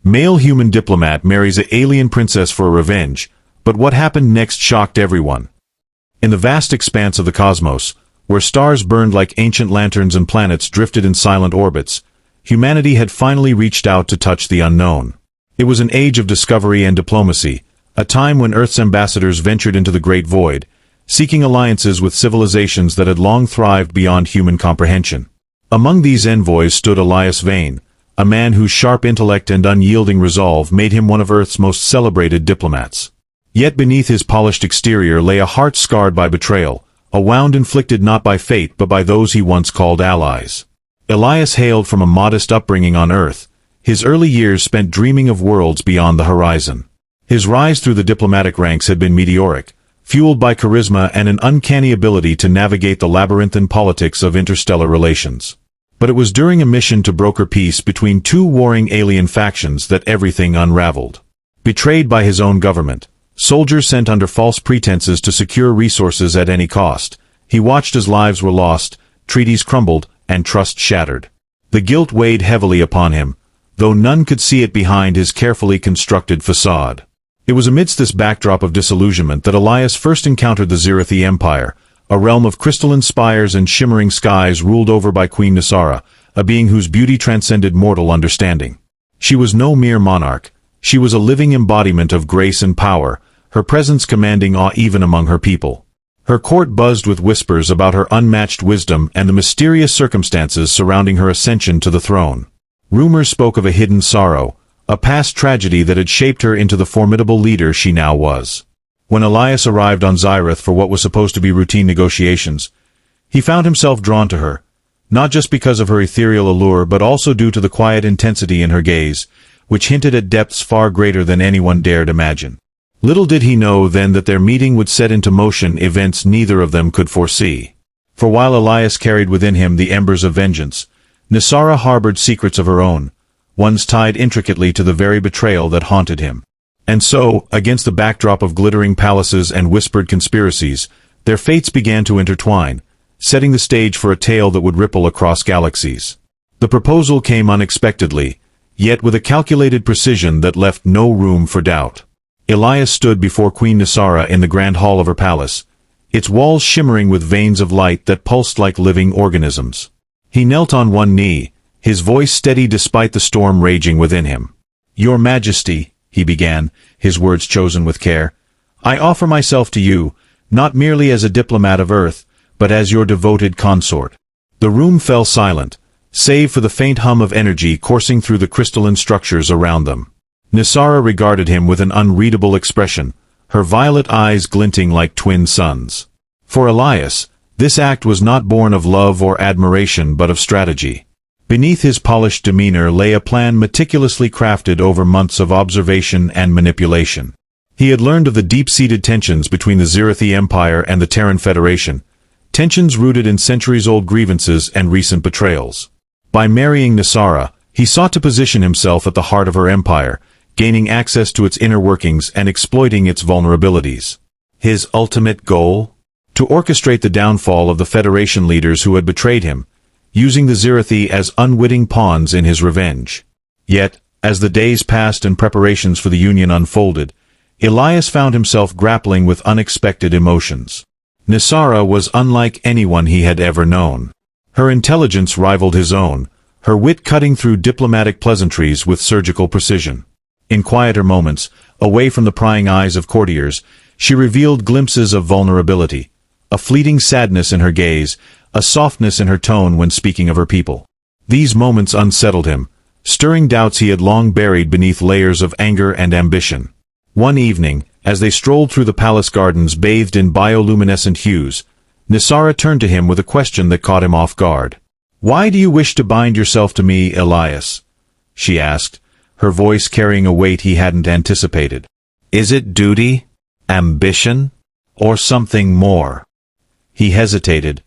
Male human diplomat marries an alien princess for revenge, but what happened next shocked everyone. In the vast expanse of the cosmos, where stars burned like ancient lanterns and planets drifted in silent orbits, humanity had finally reached out to touch the unknown. It was an age of discovery and diplomacy, a time when Earth's ambassadors ventured into the great void, seeking alliances with civilizations that had long thrived beyond human comprehension. Among these envoys stood Elias Vane, a man whose sharp intellect and unyielding resolve made him one of Earth's most celebrated diplomats. Yet beneath his polished exterior lay a heart scarred by betrayal, a wound inflicted not by fate but by those he once called allies. Elias hailed from a modest upbringing on Earth, his early years spent dreaming of worlds beyond the horizon. His rise through the diplomatic ranks had been meteoric, fueled by charisma and an uncanny ability to navigate the labyrinthine politics of interstellar relations. But it was during a mission to broker peace between two warring alien factions that everything unraveled. Betrayed by his own government, soldiers sent under false pretenses to secure resources at any cost, he watched as lives were lost, treaties crumbled, and trust shattered. The guilt weighed heavily upon him, though none could see it behind his carefully constructed facade. It was amidst this backdrop of disillusionment that Elias first encountered the Zirathi Empire, a realm of crystalline spires and shimmering skies ruled over by Queen Nisara, a being whose beauty transcended mortal understanding. She was no mere monarch. She was a living embodiment of grace and power, her presence commanding awe even among her people. Her court buzzed with whispers about her unmatched wisdom and the mysterious circumstances surrounding her ascension to the throne. Rumors spoke of a hidden sorrow, a past tragedy that had shaped her into the formidable leader she now was. When Elias arrived on Zirath for what was supposed to be routine negotiations, he found himself drawn to her, not just because of her ethereal allure but also due to the quiet intensity in her gaze, which hinted at depths far greater than anyone dared imagine. Little did he know then that their meeting would set into motion events neither of them could foresee. For while Elias carried within him the embers of vengeance, Nisara harbored secrets of her own, ones tied intricately to the very betrayal that haunted him. And so, against the backdrop of glittering palaces and whispered conspiracies, their fates began to intertwine, setting the stage for a tale that would ripple across galaxies. The proposal came unexpectedly, yet with a calculated precision that left no room for doubt. Elias stood before Queen Nisara in the grand hall of her palace, its walls shimmering with veins of light that pulsed like living organisms. He knelt on one knee, his voice steady despite the storm raging within him. "Your Majesty," he began, his words chosen with care, "I offer myself to you, not merely as a diplomat of Earth, but as your devoted consort." The room fell silent, save for the faint hum of energy coursing through the crystalline structures around them. Nisara regarded him with an unreadable expression, her violet eyes glinting like twin suns. For Elias, this act was not born of love or admiration but of strategy. Beneath his polished demeanor lay a plan meticulously crafted over months of observation and manipulation. He had learned of the deep-seated tensions between the Zirathi Empire and the Terran Federation, tensions rooted in centuries-old grievances and recent betrayals. By marrying Nisara, he sought to position himself at the heart of her empire, gaining access to its inner workings and exploiting its vulnerabilities. His ultimate goal? To orchestrate the downfall of the Federation leaders who had betrayed him, using the Zirathi as unwitting pawns in his revenge. Yet, as the days passed and preparations for the union unfolded, Elias found himself grappling with unexpected emotions. Nisara was unlike anyone he had ever known. Her intelligence rivaled his own, her wit cutting through diplomatic pleasantries with surgical precision. In quieter moments, away from the prying eyes of courtiers, she revealed glimpses of vulnerability, a fleeting sadness in her gaze, a softness in her tone when speaking of her people. These moments unsettled him, stirring doubts he had long buried beneath layers of anger and ambition. One evening, as they strolled through the palace gardens bathed in bioluminescent hues, Nisara turned to him with a question that caught him off guard. "Why do you wish to bind yourself to me, Elias?" she asked, her voice carrying a weight he hadn't anticipated. "Is it duty, ambition, or something more?" He hesitated,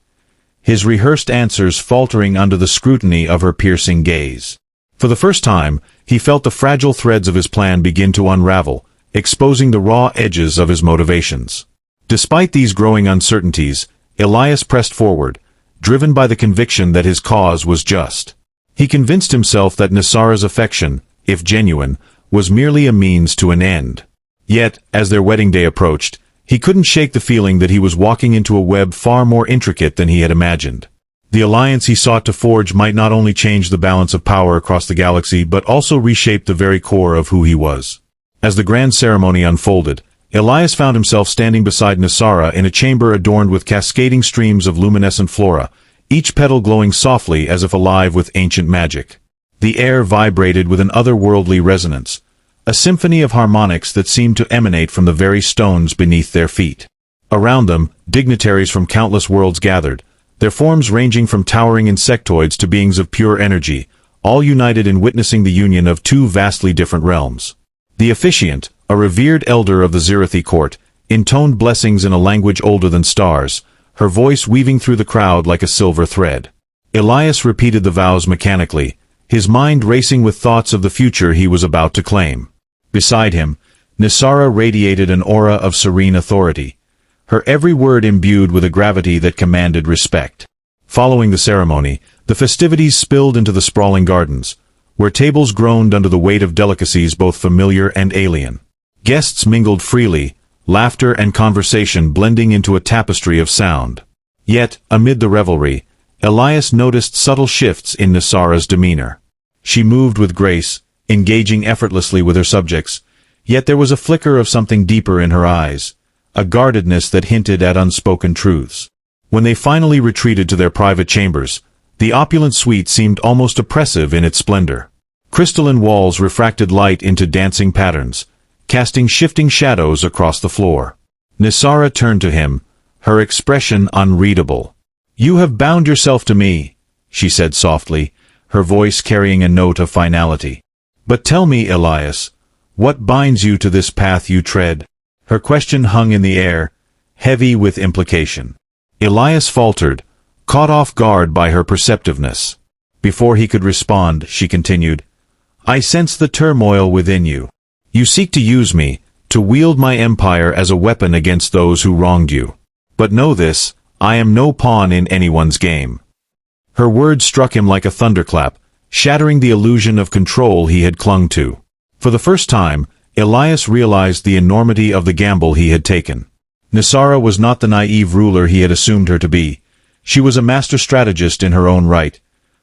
his rehearsed answers faltering under the scrutiny of her piercing gaze. For the first time, he felt the fragile threads of his plan begin to unravel, exposing the raw edges of his motivations. Despite these growing uncertainties, Elias pressed forward, driven by the conviction that his cause was just. He convinced himself that Nisara's affection, if genuine, was merely a means to an end. Yet, as their wedding day approached, he couldn't shake the feeling that he was walking into a web far more intricate than he had imagined. The alliance he sought to forge might not only change the balance of power across the galaxy but also reshape the very core of who he was. As the grand ceremony unfolded, Elias found himself standing beside Nisara in a chamber adorned with cascading streams of luminescent flora, each petal glowing softly as if alive with ancient magic. The air vibrated with an otherworldly resonance, a symphony of harmonics that seemed to emanate from the very stones beneath their feet. Around them, dignitaries from countless worlds gathered, their forms ranging from towering insectoids to beings of pure energy, all united in witnessing the union of two vastly different realms. The officiant, a revered elder of the Zirathi court, intoned blessings in a language older than stars, her voice weaving through the crowd like a silver thread. Elias repeated the vows mechanically, his mind racing with thoughts of the future he was about to claim. Beside him, Nisara radiated an aura of serene authority, her every word imbued with a gravity that commanded respect. Following the ceremony, the festivities spilled into the sprawling gardens, where tables groaned under the weight of delicacies both familiar and alien. Guests mingled freely, laughter and conversation blending into a tapestry of sound. Yet, amid the revelry, Elias noticed subtle shifts in Nisara's demeanor. She moved with grace, engaging effortlessly with her subjects, yet there was a flicker of something deeper in her eyes, a guardedness that hinted at unspoken truths. When they finally retreated to their private chambers, the opulent suite seemed almost oppressive in its splendor. Crystalline walls refracted light into dancing patterns, casting shifting shadows across the floor. Nisara turned to him, her expression unreadable. "You have bound yourself to me," she said softly, her voice carrying a note of finality. "But tell me, Elias, what binds you to this path you tread?" Her question hung in the air, heavy with implication. Elias faltered, caught off guard by her perceptiveness. Before he could respond, she continued, "I sense the turmoil within you. You seek to use me, to wield my empire as a weapon against those who wronged you. But know this, I am no pawn in anyone's game." Her words struck him like a thunderclap, shattering the illusion of control he had clung to. For the first time, Elias realized the enormity of the gamble he had taken. Nisara was not the naive ruler he had assumed her to be. She was a master strategist in her own right,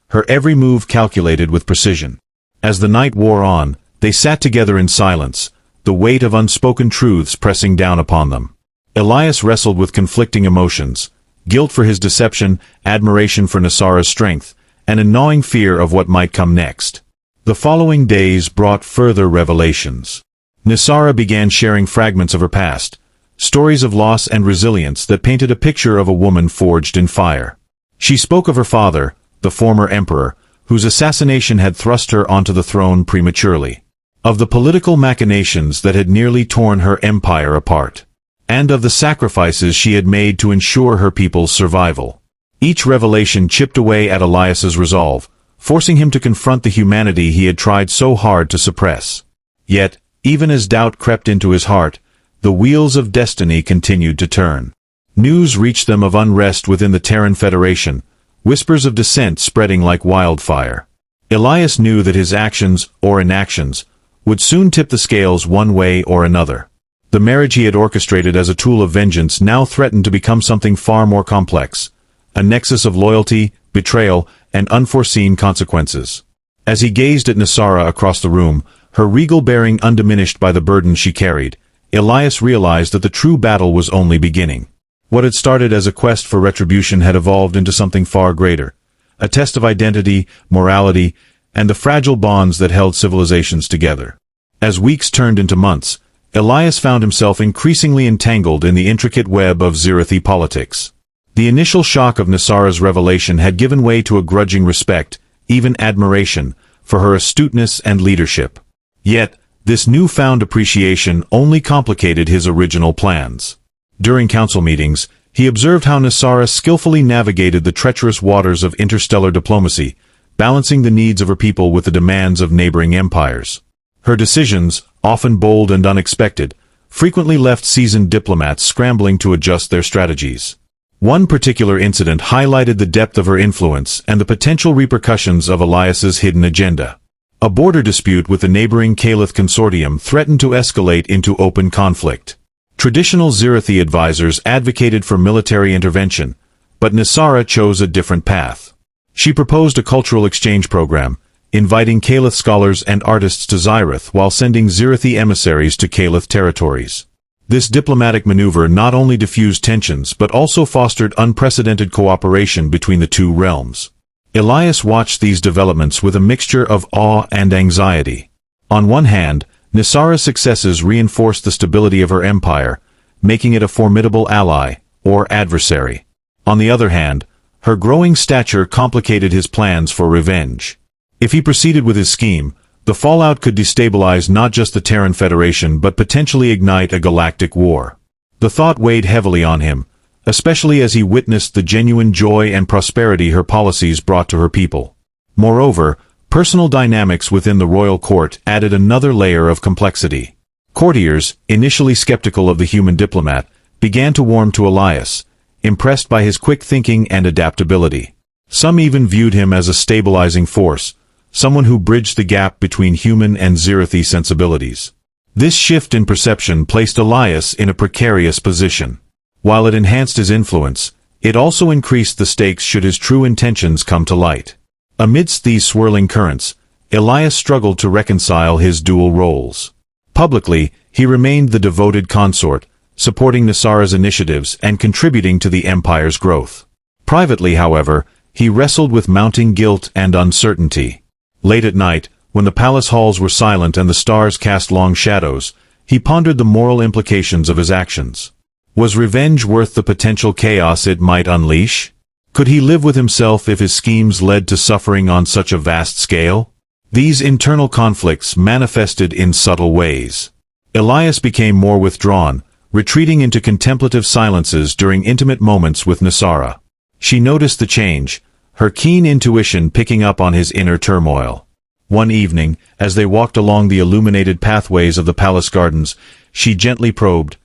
her every move calculated with precision. As the night wore on, they sat together in silence, the weight of unspoken truths pressing down upon them. Elias wrestled with conflicting emotions, guilt for his deception, admiration for Nisara's strength, and a gnawing fear of what might come next. The following days brought further revelations. Nisara began sharing fragments of her past, stories of loss and resilience that painted a picture of a woman forged in fire. She spoke of her father, the former emperor, whose assassination had thrust her onto the throne prematurely, of the political machinations that had nearly torn her empire apart, and of the sacrifices she had made to ensure her people's survival. Each revelation chipped away at Elias's resolve, forcing him to confront the humanity he had tried so hard to suppress. Yet, even as doubt crept into his heart, the wheels of destiny continued to turn. News reached them of unrest within the Terran Federation, whispers of dissent spreading like wildfire. Elias knew that his actions, or inactions, would soon tip the scales one way or another. The marriage he had orchestrated as a tool of vengeance now threatened to become something far more complex, a nexus of loyalty, betrayal, and unforeseen consequences. As he gazed at Nisara across the room, her regal bearing undiminished by the burden she carried, Elias realized that the true battle was only beginning. What had started as a quest for retribution had evolved into something far greater, a test of identity, morality, and the fragile bonds that held civilizations together. As weeks turned into months, Elias found himself increasingly entangled in the intricate web of Zirathi politics. The initial shock of Nisara's revelation had given way to a grudging respect, even admiration, for her astuteness and leadership. Yet, this newfound appreciation only complicated his original plans. During council meetings, he observed how Nisara skillfully navigated the treacherous waters of interstellar diplomacy, balancing the needs of her people with the demands of neighboring empires. Her decisions, often bold and unexpected, frequently left seasoned diplomats scrambling to adjust their strategies. One particular incident highlighted the depth of her influence and the potential repercussions of Elias's hidden agenda. A border dispute with the neighboring Caliph consortium threatened to escalate into open conflict. Traditional Zirathi advisors advocated for military intervention, but Nisara chose a different path. She proposed a cultural exchange program, inviting Caliph scholars and artists to Zirath while sending Zirathi emissaries to Caliph territories. This diplomatic maneuver not only diffused tensions but also fostered unprecedented cooperation between the two realms. Elias watched these developments with a mixture of awe and anxiety. On one hand, Nisara's successes reinforced the stability of her empire, making it a formidable ally, or adversary. On the other hand, her growing stature complicated his plans for revenge. If he proceeded with his scheme, the fallout could destabilize not just the Terran Federation but potentially ignite a galactic war. The thought weighed heavily on him, especially as he witnessed the genuine joy and prosperity her policies brought to her people. Moreover, personal dynamics within the royal court added another layer of complexity. Courtiers, initially skeptical of the human diplomat, began to warm to Elias, impressed by his quick thinking and adaptability. Some even viewed him as a stabilizing force, someone who bridged the gap between human and Zirathi sensibilities. This shift in perception placed Elias in a precarious position. While it enhanced his influence, it also increased the stakes should his true intentions come to light. Amidst these swirling currents, Elias struggled to reconcile his dual roles. Publicly, he remained the devoted consort, supporting Nisara's initiatives and contributing to the empire's growth. Privately, however, he wrestled with mounting guilt and uncertainty. Late at night, when the palace halls were silent and the stars cast long shadows, he pondered the moral implications of his actions. Was revenge worth the potential chaos it might unleash? Could he live with himself if his schemes led to suffering on such a vast scale? These internal conflicts manifested in subtle ways. Elias became more withdrawn, retreating into contemplative silences during intimate moments with Nisara. She noticed the change, her keen intuition picking up on his inner turmoil. One evening, as they walked along the illuminated pathways of the palace gardens, she gently probed,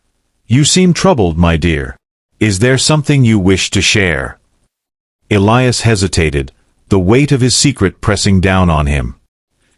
"You seem troubled, my dear. Is there something you wish to share?" Elias hesitated, the weight of his secret pressing down on him.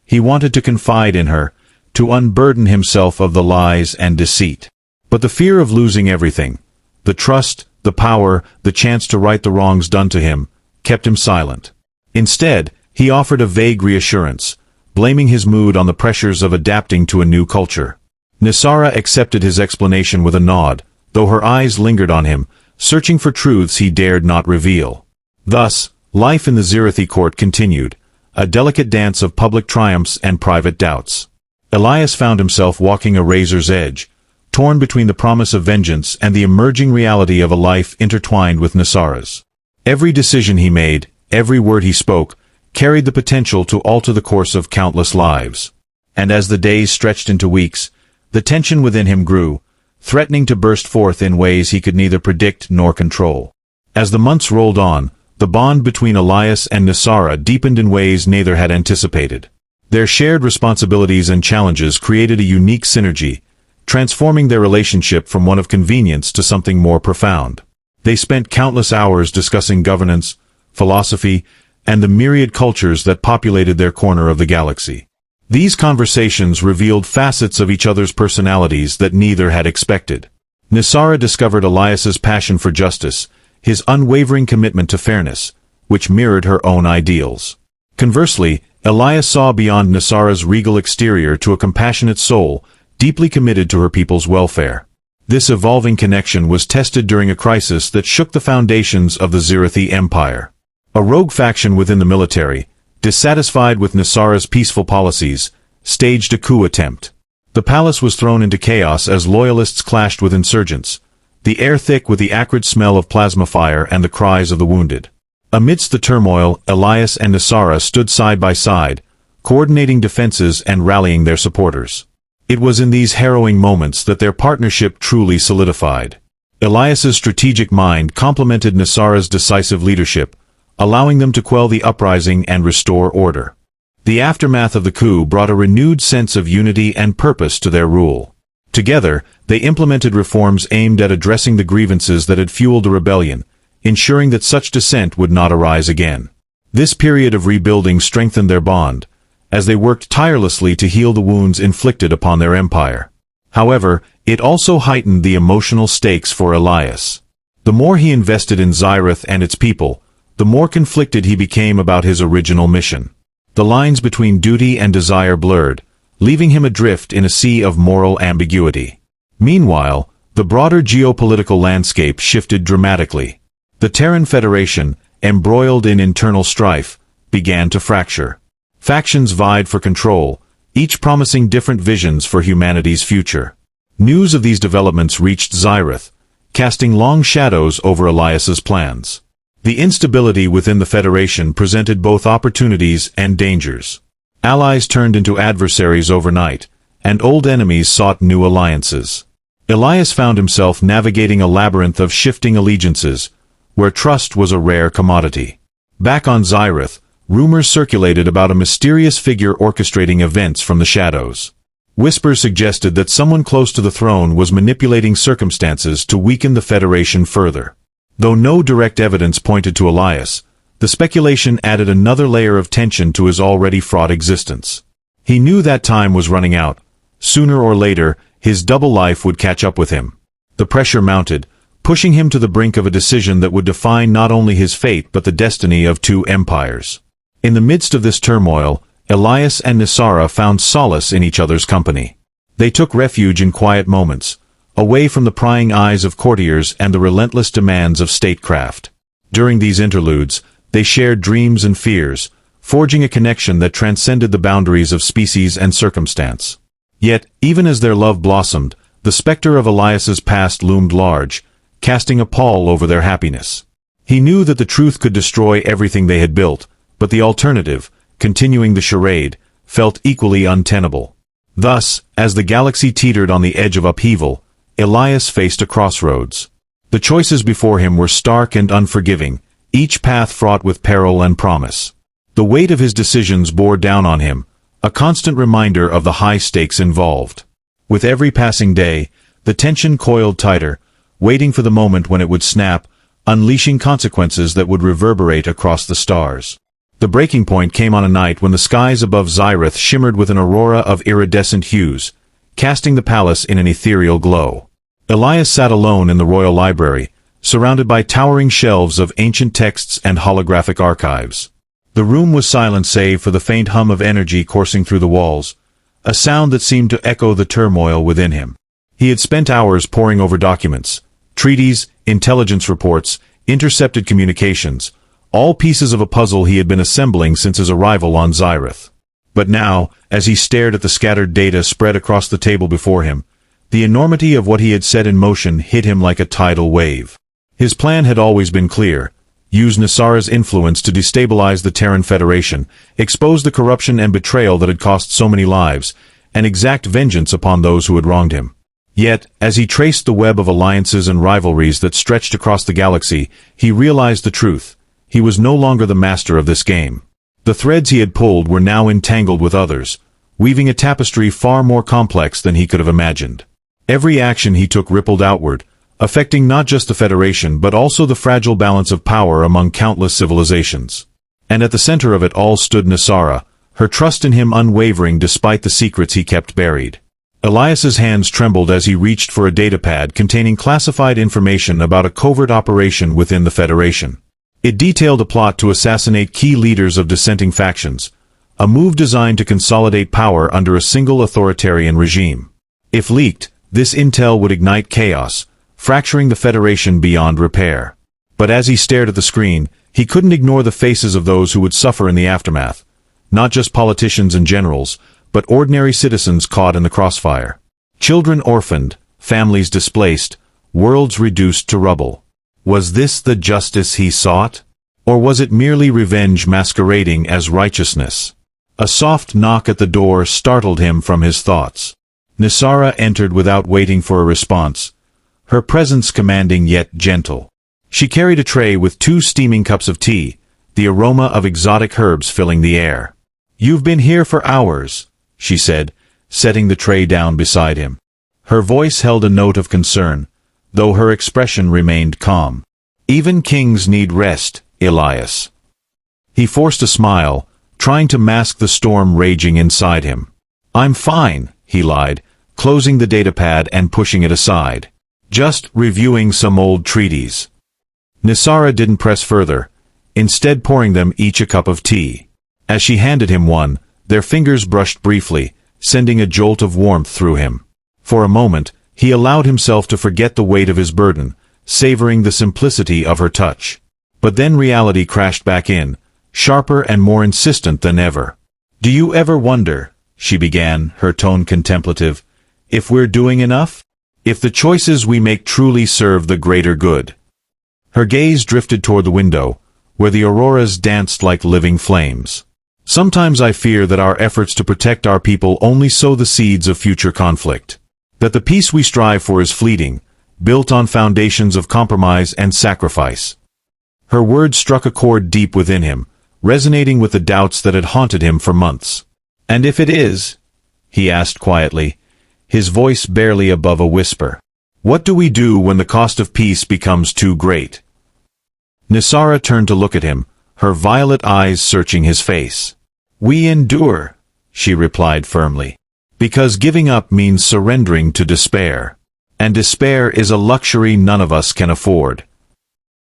He wanted to confide in her, to unburden himself of the lies and deceit. But the fear of losing everything, the trust, the power, the chance to right the wrongs done to him, kept him silent. Instead, he offered a vague reassurance, blaming his mood on the pressures of adapting to a new culture. Nisara accepted his explanation with a nod, though her eyes lingered on him, searching for truths he dared not reveal. Thus, life in the Zirathi court continued, a delicate dance of public triumphs and private doubts. Elias found himself walking a razor's edge, torn between the promise of vengeance and the emerging reality of a life intertwined with Nisara's. Every decision he made, every word he spoke, carried the potential to alter the course of countless lives. And as the days stretched into weeks, the tension within him grew, threatening to burst forth in ways he could neither predict nor control. As the months rolled on, the bond between Elias and Nisara deepened in ways neither had anticipated. Their shared responsibilities and challenges created a unique synergy, transforming their relationship from one of convenience to something more profound. They spent countless hours discussing governance, philosophy, and the myriad cultures that populated their corner of the galaxy. These conversations revealed facets of each other's personalities that neither had expected. Nisara discovered Elias's passion for justice, his unwavering commitment to fairness, which mirrored her own ideals. Conversely, Elias saw beyond Nisara's regal exterior to a compassionate soul, deeply committed to her people's welfare. This evolving connection was tested during a crisis that shook the foundations of the Zirathi Empire. A rogue faction within the military, dissatisfied with Nisara's peaceful policies, staged a coup attempt. The palace was thrown into chaos as loyalists clashed with insurgents, the air thick with the acrid smell of plasma fire and the cries of the wounded. Amidst the turmoil, Elias and Nisara stood side by side, coordinating defenses and rallying their supporters. It was in these harrowing moments that their partnership truly solidified. Elias's strategic mind complemented Nisara's decisive leadership, allowing them to quell the uprising and restore order. The aftermath of the coup brought a renewed sense of unity and purpose to their rule. Together, they implemented reforms aimed at addressing the grievances that had fueled the rebellion, ensuring that such dissent would not arise again. This period of rebuilding strengthened their bond, as they worked tirelessly to heal the wounds inflicted upon their empire. However, it also heightened the emotional stakes for Elias. The more he invested in Xyrath and its people, the more conflicted he became about his original mission. The lines between duty and desire blurred, leaving him adrift in a sea of moral ambiguity. Meanwhile, the broader geopolitical landscape shifted dramatically. The Terran Federation, embroiled in internal strife, began to fracture. Factions vied for control, each promising different visions for humanity's future. News of these developments reached Xyrath, casting long shadows over Elias's plans. The instability within the Federation presented both opportunities and dangers. Allies turned into adversaries overnight, and old enemies sought new alliances. Elias found himself navigating a labyrinth of shifting allegiances, where trust was a rare commodity. Back on Xyrath, rumors circulated about a mysterious figure orchestrating events from the shadows. Whispers suggested that someone close to the throne was manipulating circumstances to weaken the Federation further. Though no direct evidence pointed to Elias, the speculation added another layer of tension to his already fraught existence. He knew that time was running out. Sooner or later, his double life would catch up with him. The pressure mounted, pushing him to the brink of a decision that would define not only his fate but the destiny of two empires. In the midst of this turmoil, Elias and Nisara found solace in each other's company. They took refuge in quiet moments, away from the prying eyes of courtiers and the relentless demands of statecraft. During these interludes, they shared dreams and fears, forging a connection that transcended the boundaries of species and circumstance. Yet, even as their love blossomed, the specter of Elias's past loomed large, casting a pall over their happiness. He knew that the truth could destroy everything they had built, but the alternative, continuing the charade, felt equally untenable. Thus, as the galaxy teetered on the edge of upheaval, Elias faced a crossroads. The choices before him were stark and unforgiving, each path fraught with peril and promise. The weight of his decisions bore down on him, a constant reminder of the high stakes involved. With every passing day, the tension coiled tighter, waiting for the moment when it would snap, unleashing consequences that would reverberate across the stars. The breaking point came on a night when the skies above Xyrath shimmered with an aurora of iridescent hues, casting the palace in an ethereal glow. Elias sat alone in the royal library, surrounded by towering shelves of ancient texts and holographic archives. The room was silent save for the faint hum of energy coursing through the walls, a sound that seemed to echo the turmoil within him. He had spent hours poring over documents, treaties, intelligence reports, intercepted communications, all pieces of a puzzle he had been assembling since his arrival on Xyrath. But now, as he stared at the scattered data spread across the table before him, the enormity of what he had set in motion hit him like a tidal wave. His plan had always been clear: use Nisara's influence to destabilize the Terran Federation, expose the corruption and betrayal that had cost so many lives, and exact vengeance upon those who had wronged him. Yet, as he traced the web of alliances and rivalries that stretched across the galaxy, he realized the truth. He was no longer the master of this game. The threads he had pulled were now entangled with others, weaving a tapestry far more complex than he could have imagined. Every action he took rippled outward, affecting not just the Federation but also the fragile balance of power among countless civilizations. And at the center of it all stood Nisara, her trust in him unwavering despite the secrets he kept buried. Elias's hands trembled as he reached for a datapad containing classified information about a covert operation within the Federation. It detailed a plot to assassinate key leaders of dissenting factions, a move designed to consolidate power under a single authoritarian regime. If leaked, this intel would ignite chaos, fracturing the Federation beyond repair. But as he stared at the screen, he couldn't ignore the faces of those who would suffer in the aftermath. Not just politicians and generals, but ordinary citizens caught in the crossfire. Children orphaned, families displaced, worlds reduced to rubble. Was this the justice he sought? Or was it merely revenge masquerading as righteousness? A soft knock at the door startled him from his thoughts. Nisara entered without waiting for a response, her presence commanding yet gentle. She carried a tray with 2 steaming cups of tea, the aroma of exotic herbs filling the air. "You've been here for hours," she said, setting the tray down beside him. Her voice held a note of concern, though her expression remained calm. "Even kings need rest, Elias." He forced a smile, trying to mask the storm raging inside him. "I'm fine," he lied, closing the datapad and pushing it aside. "Just reviewing some old treaties." Nisara didn't press further, instead pouring them each a cup of tea. As she handed him one, their fingers brushed briefly, sending a jolt of warmth through him. For a moment, he allowed himself to forget the weight of his burden, savoring the simplicity of her touch. But then reality crashed back in, sharper and more insistent than ever. "Do you ever wonder," she began, her tone contemplative, "if we're doing enough? If the choices we make truly serve the greater good?" Her gaze drifted toward the window, where the auroras danced like living flames. "Sometimes I fear that our efforts to protect our people only sow the seeds of future conflict. That the peace we strive for is fleeting, built on foundations of compromise and sacrifice." Her words struck a chord deep within him, resonating with the doubts that had haunted him for months. "And if it is?" he asked quietly, his voice barely above a whisper. "What do we do when the cost of peace becomes too great?" Nisara turned to look at him, her violet eyes searching his face. "We endure," she replied firmly. "Because giving up means surrendering to despair. And despair is a luxury none of us can afford."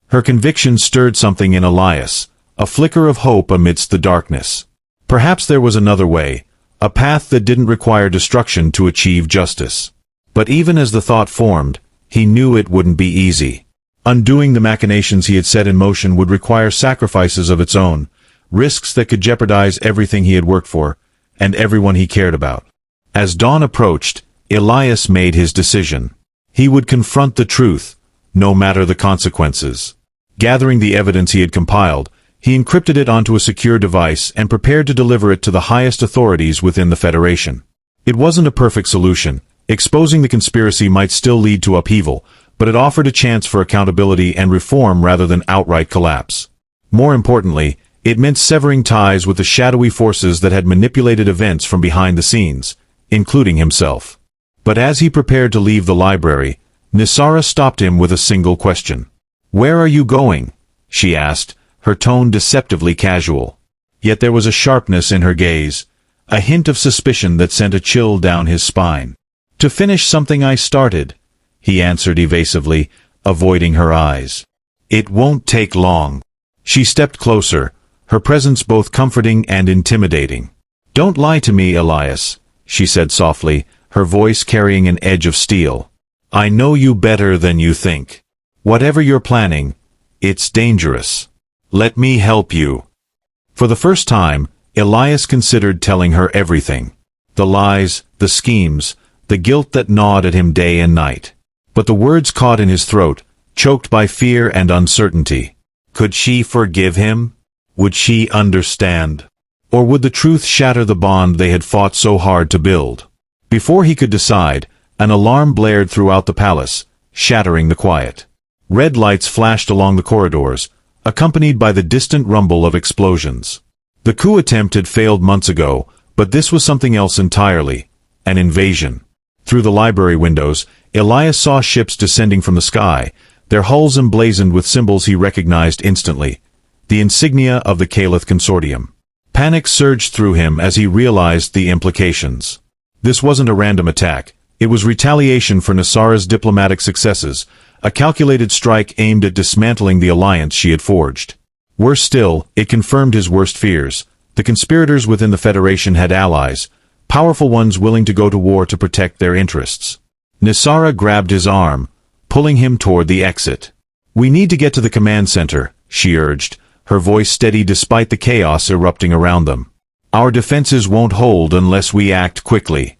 Her conviction stirred something in Elias, a flicker of hope amidst the darkness. Perhaps there was another way, a path that didn't require destruction to achieve justice. But even as the thought formed, he knew it wouldn't be easy. Undoing the machinations he had set in motion would require sacrifices of its own, risks that could jeopardize everything he had worked for, and everyone he cared about. As dawn approached, Elias made his decision. He would confront the truth, no matter the consequences. Gathering the evidence he had compiled, he encrypted it onto a secure device and prepared to deliver it to the highest authorities within the Federation. It wasn't a perfect solution. Exposing the conspiracy might still lead to upheaval, but it offered a chance for accountability and reform rather than outright collapse. More importantly, it meant severing ties with the shadowy forces that had manipulated events from behind the scenes, including himself. But as he prepared to leave the library, Nisara stopped him with a single question. "Where are you going?" she asked, her tone deceptively casual. Yet there was a sharpness in her gaze, a hint of suspicion that sent a chill down his spine. "To finish something I started," he answered evasively, avoiding her eyes. "It won't take long." She stepped closer, her presence both comforting and intimidating. "Don't lie to me, Elias," she said softly, her voice carrying an edge of steel. "I know you better than you think. Whatever you're planning, it's dangerous. Let me help you." For the first time, Elias considered telling her everything. The lies, the schemes, the guilt that gnawed at him day and night. But the words caught in his throat, choked by fear and uncertainty. Could she forgive him? Would she understand? Or would the truth shatter the bond they had fought so hard to build? Before he could decide, an alarm blared throughout the palace, shattering the quiet. Red lights flashed along the corridors, accompanied by the distant rumble of explosions. The coup attempt had failed months ago, but this was something else entirely, an invasion. Through the library windows, Elias saw ships descending from the sky, their hulls emblazoned with symbols he recognized instantly, the insignia of the Caliph Consortium. Panic surged through him as he realized the implications. This wasn't a random attack, it was retaliation for Nisara's diplomatic successes, a calculated strike aimed at dismantling the alliance she had forged. Worse still, it confirmed his worst fears. The conspirators within the Federation had allies, powerful ones willing to go to war to protect their interests. Nisara grabbed his arm, pulling him toward the exit. "We need to get to the command center," she urged, her voice steady despite the chaos erupting around them. "Our defenses won't hold unless we act quickly."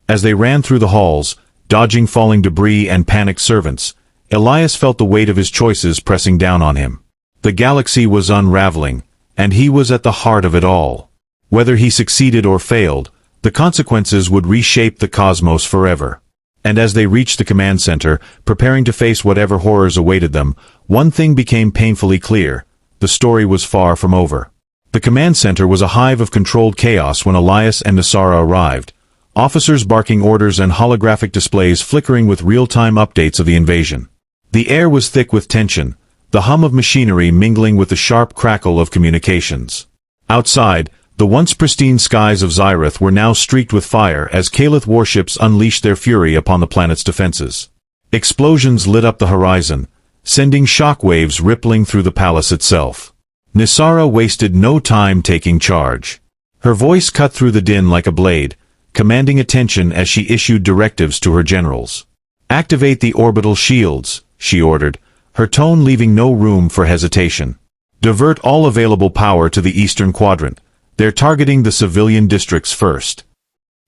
As they ran through the halls, dodging falling debris and panicked servants, Elias felt the weight of his choices pressing down on him. The galaxy was unraveling, and he was at the heart of it all. Whether he succeeded or failed, the consequences would reshape the cosmos forever. And as they reached the command center, preparing to face whatever horrors awaited them, one thing became painfully clear: the story was far from over. The command center was a hive of controlled chaos when Elias and Nisara arrived, officers barking orders and holographic displays flickering with real-time updates of the invasion. The air was thick with tension, the hum of machinery mingling with the sharp crackle of communications. Outside, the once pristine skies of Xyrath were now streaked with fire as Kalith warships unleashed their fury upon the planet's defenses. Explosions lit up the horizon, sending shockwaves rippling through the palace itself. Nisara wasted no time taking charge. Her voice cut through the din like a blade, commanding attention as she issued directives to her generals. "Activate the orbital shields," she ordered, her tone leaving no room for hesitation. "Divert all available power to the eastern quadrant. They're targeting the civilian districts first."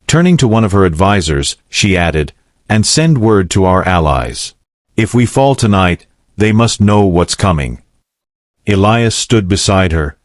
Turning to one of her advisors, she added, "And send word to our allies. If we fall tonight, they must know what's coming." Elias stood beside her,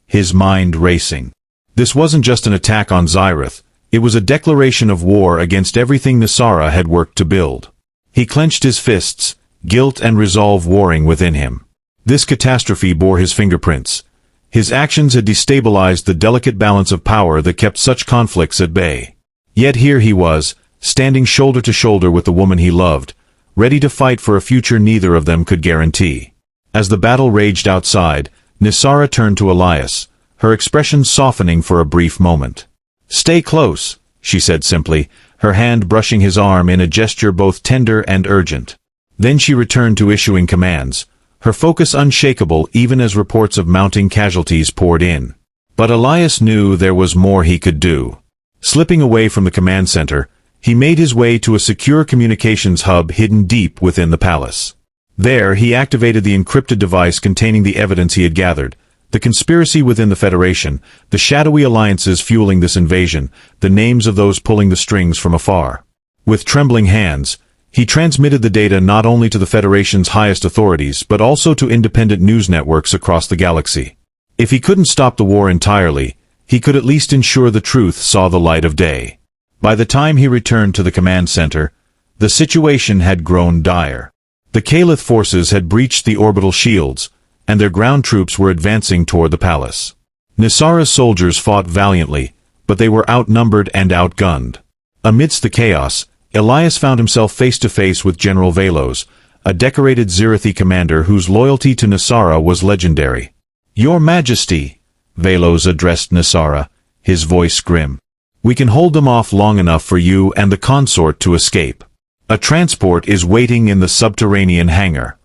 his mind racing. This wasn't just an attack on Xyrath, it was a declaration of war against everything Nisara had worked to build. He clenched his fists, guilt and resolve warring within him. This catastrophe bore his fingerprints. His actions had destabilized the delicate balance of power that kept such conflicts at bay. Yet here he was, standing shoulder to shoulder with the woman he loved, ready to fight for a future neither of them could guarantee. As the battle raged outside, Nisara turned to Elias, her expression softening for a brief moment. "Stay close," she said simply, her hand brushing his arm in a gesture both tender and urgent. Then she returned to issuing commands, her focus unshakable even as reports of mounting casualties poured in. But Elias knew there was more he could do. Slipping away from the command center, he made his way to a secure communications hub hidden deep within the palace. There, he activated the encrypted device containing the evidence he had gathered, the conspiracy within the Federation, the shadowy alliances fueling this invasion, the names of those pulling the strings from afar. With trembling hands, he transmitted the data not only to the Federation's highest authorities but also to independent news networks across the galaxy. If he couldn't stop the war entirely, he could at least ensure the truth saw the light of day. By the time he returned to the command center, the situation had grown dire. The Kalith forces had breached the orbital shields, and their ground troops were advancing toward the palace. Nisara's soldiers fought valiantly, but they were outnumbered and outgunned. Amidst the chaos, Elias found himself face to face with General Velos, a decorated Xyrathi commander whose loyalty to Nisara was legendary. "Your Majesty," Velos addressed Nisara, his voice grim. "We can hold them off long enough for you and the consort to escape. A transport is waiting in the subterranean hangar."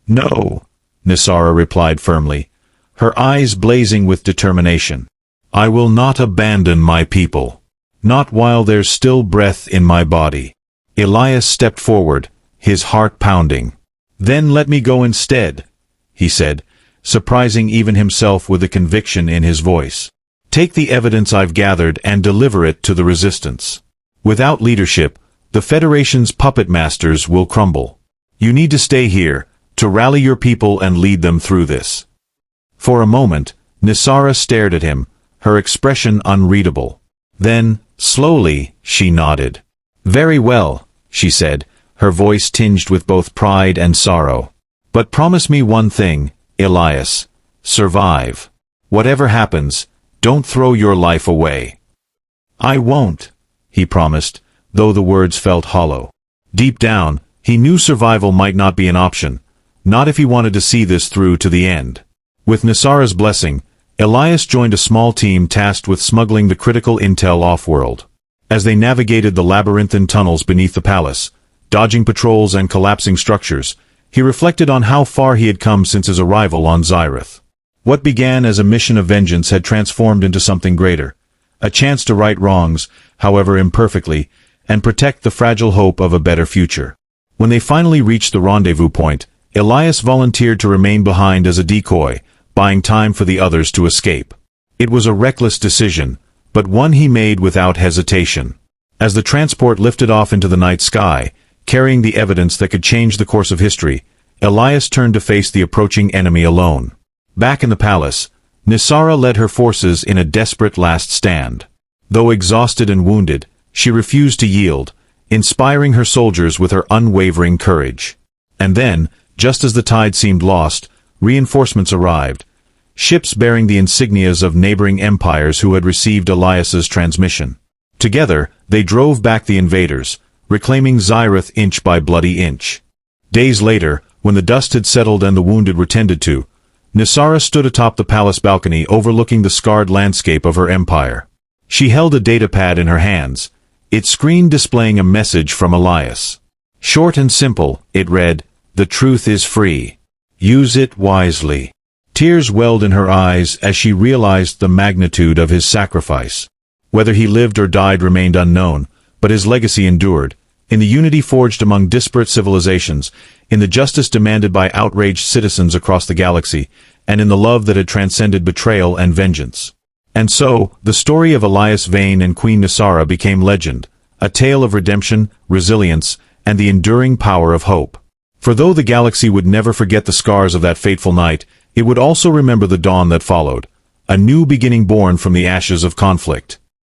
"No," Nisara replied firmly, her eyes blazing with determination. "I will not abandon my people. Not while there's still breath in my body." Elias stepped forward, his heart pounding. "Then let me go instead," he said, surprising even himself with the conviction in his voice. "Take the evidence I've gathered and deliver it to the resistance. Without leadership, the Federation's puppet masters will crumble. You need to stay here, to rally your people and lead them through this." For a moment, Nisara stared at him, her expression unreadable. Then, slowly, she nodded. "Very well," she said, her voice tinged with both pride and sorrow. "But promise me one thing, Elias. Survive. Whatever happens, don't throw your life away." "I won't," he promised, though the words felt hollow. Deep down, he knew survival might not be an option, not if he wanted to see this through to the end. With Nisara's blessing, Elias joined a small team tasked with smuggling the critical intel off-world. As they navigated the labyrinthine tunnels beneath the palace, dodging patrols and collapsing structures, he reflected on how far he had come since his arrival on Xyrath. What began as a mission of vengeance had transformed into something greater, a chance to right wrongs, however imperfectly, and protect the fragile hope of a better future. When they finally reached the rendezvous point, Elias volunteered to remain behind as a decoy, buying time for the others to escape. It was a reckless decision, but one he made without hesitation. As the transport lifted off into the night sky, carrying the evidence that could change the course of history, Elias turned to face the approaching enemy alone. Back in the palace, Nisara led her forces in a desperate last stand. Though exhausted and wounded, she refused to yield, inspiring her soldiers with her unwavering courage. And then, just as the tide seemed lost, reinforcements arrived, ships bearing the insignias of neighboring empires who had received Elias's transmission. Together, they drove back the invaders, reclaiming Xyrath inch by bloody inch. Days later, when the dust had settled and the wounded were tended to, Nisara stood atop the palace balcony overlooking the scarred landscape of her empire. She held a datapad in her hands, its screen displaying a message from Elias. Short and simple, it read, "The truth is free. Use it wisely." Tears welled in her eyes as she realized the magnitude of his sacrifice. Whether he lived or died remained unknown, but his legacy endured, in the unity forged among disparate civilizations, in the justice demanded by outraged citizens across the galaxy, and in the love that had transcended betrayal and vengeance. And so, the story of Elias Vane and Queen Nisara became legend, a tale of redemption, resilience, and the enduring power of hope. For though the galaxy would never forget the scars of that fateful night, it would also remember the dawn that followed, a new beginning born from the ashes of conflict.